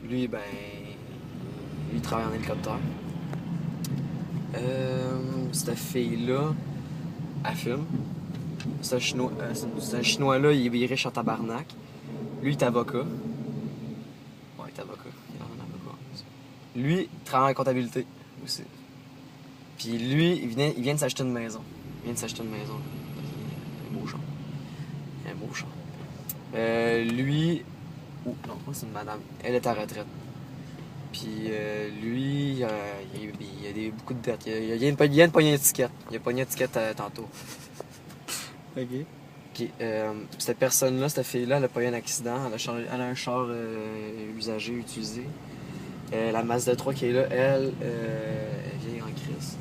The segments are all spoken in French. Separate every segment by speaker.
Speaker 1: Lui, ben. Lui, il travaille en hélicoptère. Cette fille-là, elle fume. Ce Chinois-là, il est riche en tabarnak. Lui, il est avocat. Ouais, il est avocat. Il est un avocat. Lui, il travaille en comptabilité aussi. Puis lui, il vient de s'acheter une maison. Il vient de s'acheter une maison. Il a un beau champ. Il a un beau champ. Lui... Oh, non, c'est une madame. Elle est à retraite. Puis lui, il a beaucoup de dettes. Il y a une poignée d'étiquettes. Il a une poignée d'étiquettes tantôt. Ok. Cette personne-là, cette fille-là, elle a pas eu un accident. Elle a un char usagé, utilisé. La Mazda 3 qui est là, elle vient en crise.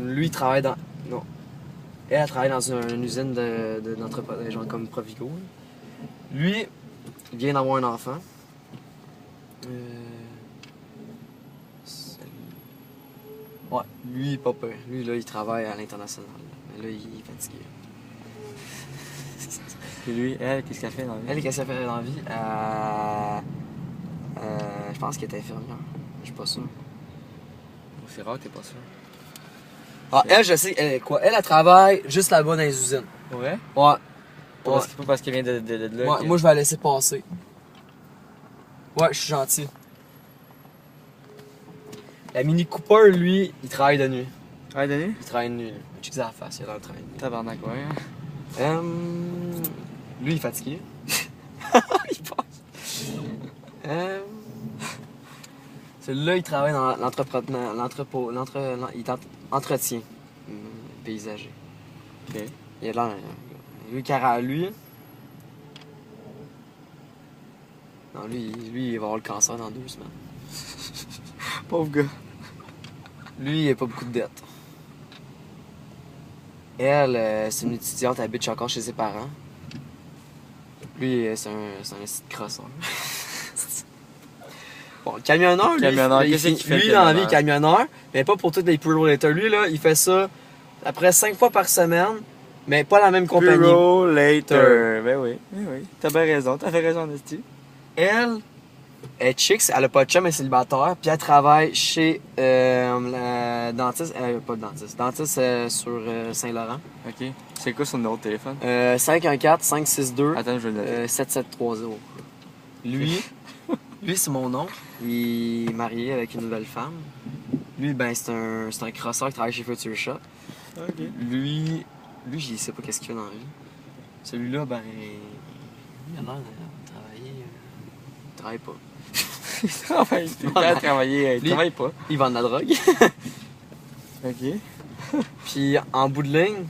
Speaker 1: Lui, il travaille dans... Non. Elle travaille dans une usine d'entrepôt, genre comme Provigo. Lui, il vient d'avoir un enfant. Ouais, lui, il est pas peur. Lui, là, il travaille à l'international. Mais là, il est fatigué.
Speaker 2: Et lui, elle, qu'est-ce qu'elle fait dans la vie?
Speaker 1: Elle, qu'est-ce qu'elle fait dans la vie? Je pense qu'elle est infirmière. Je suis pas sûr.
Speaker 2: C'est rare, t'es pas sûr.
Speaker 1: Ah, elle, je sais. Elle travaille juste là-bas dans les usines.
Speaker 2: Ouais?
Speaker 1: Ouais.
Speaker 2: Pas parce qu'elle vient de là.
Speaker 1: Ouais, moi, je vais la laisser passer. Ouais, je suis gentil. La Mini Cooper, lui, il travaille de nuit.
Speaker 2: Ouais, Denis?
Speaker 1: Il travaille de nuit. Tu sais la face, il a l'air de travailler de nuit.
Speaker 2: Tabarnak, ouais.
Speaker 1: Lui, il est fatigué. Il passe. Celui-là, il travaille dans il entretient paysager.
Speaker 2: Ok.
Speaker 1: Il a l'air... Lui... Non, lui, il va avoir le cancer dans 2 semaines.
Speaker 2: Pauvre gars.
Speaker 1: Lui, il a pas beaucoup de dettes. Elle, c'est une étudiante, elle habite encore chez ses parents. Lui, c'est un esti de crosseur. Bon, le camionneur, lui,
Speaker 2: qu'est-ce qu'il fait?
Speaker 1: Lui, dans la vie, il est camionneur, mais pas pour tous les pre-roll. Lui, là, il fait ça après 5 fois par semaine, mais pas la même compagnie.
Speaker 2: Pre-roll later. Ben oui. T'as bien raison. T'as fait raison, Nasty.
Speaker 1: Elle est chic, elle a pas de chum, elle est célibataire, puis elle travaille chez la dentiste, pas le dentiste, sur Saint-Laurent.
Speaker 2: Ok. C'est quoi son numéro de téléphone?
Speaker 1: 514-562-7730.
Speaker 2: Attends, je vais le noter.
Speaker 1: Lui, c'est mon oncle. Il est marié avec une nouvelle femme. Lui, ben, c'est un crosseur qui travaille chez Future Shop.
Speaker 2: Ok.
Speaker 1: Lui, je sais pas qu'est-ce qu'il fait dans la vie. Celui-là, ben, il a l'air de travailler. Il travaille pas.
Speaker 2: Il travaille. Il travaille pas.
Speaker 1: Il vend de la drogue.
Speaker 2: Ok.
Speaker 1: Puis, en bout de ligne,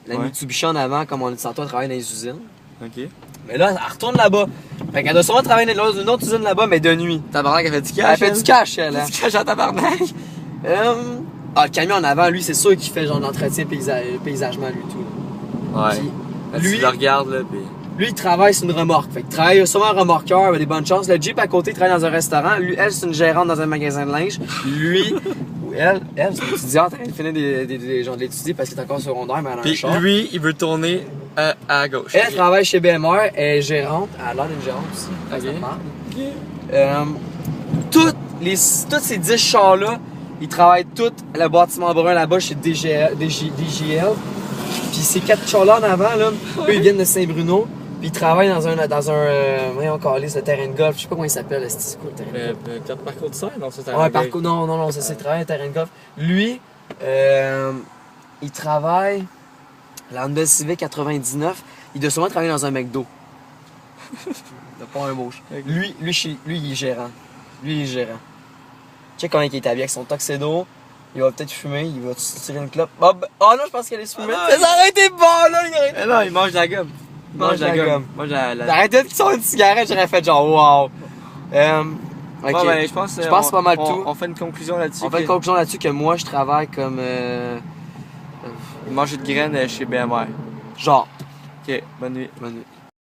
Speaker 1: la Mitsubishi en avant, comme on dit tantôt, elle travaille dans les usines.
Speaker 2: Ok.
Speaker 1: Mais là, elle retourne là-bas. Fait qu'elle doit sûrement travailler dans une autre usine là-bas, mais de nuit.
Speaker 2: Tabarnak, elle fait du cash.
Speaker 1: Elle fait du cash, elle.
Speaker 2: Du cash en tabarnak.
Speaker 1: Le camion en avant, lui, c'est sûr qu'il fait genre d'entretien paysagement, lui, tout.
Speaker 2: Ouais.
Speaker 1: Puis, lui,
Speaker 2: tu le regardes, là, pis...
Speaker 1: Lui, il travaille sur une remorque. Fait qu'il travaille sûrement un remorqueur, il a des bonnes chances. Le Jeep à côté, il travaille dans un restaurant. Lui, elle, c'est une gérante dans un magasin de linge. Lui, ou elle, c'est une étudiante. Elle finit des gens de l'étudier parce qu'il est encore secondaire, mais elle a un
Speaker 2: Puis
Speaker 1: char.
Speaker 2: lui, il veut tourner à gauche.
Speaker 1: Elle travaille chez BMR, elle est gérante. Elle a l'air d'une gérante aussi.
Speaker 2: Ok.
Speaker 1: Tous ces 10 chars-là, ils travaillent tous le bâtiment brun là-bas chez DGL. Puis ces 4 chars-là en avant, là, eux, ils viennent de Saint-Bruno. Puis ils travaillent dans un voyons, calice, le terrain de golf. Je sais pas comment il s'appelle, c'est quoi le terrain de golf?
Speaker 2: Parcours du cerf? Non, c'est
Speaker 1: Ouais, parcours, non, ça c'est travail, terrain de golf. Lui, il travaille la Honda Civic 99. Il doit sûrement travailler dans un McDo. Il a pas un mot. Lui, il est gérant. Lui, il est gérant. Check comment il est habillé avec son tuxedo. Il va peut-être fumer, il va tirer une clope. Oh non, je pense qu'il allait se fumer. Ça aurait été bon, là, il
Speaker 2: non, il mange de la gomme. Il mange de la gomme. Moi, j'ai la...
Speaker 1: T'arrêtais de sortir une cigarette, j'aurais fait genre wow. Ok.
Speaker 2: Bon, ben, je pense
Speaker 1: c'est pas mal tout.
Speaker 2: On fait une conclusion là-dessus.
Speaker 1: On fait une conclusion là-dessus que moi, je travaille comme...
Speaker 2: manger de graines chez BMR.
Speaker 1: Genre.
Speaker 2: Ok, bonne nuit.
Speaker 1: Bonne nuit.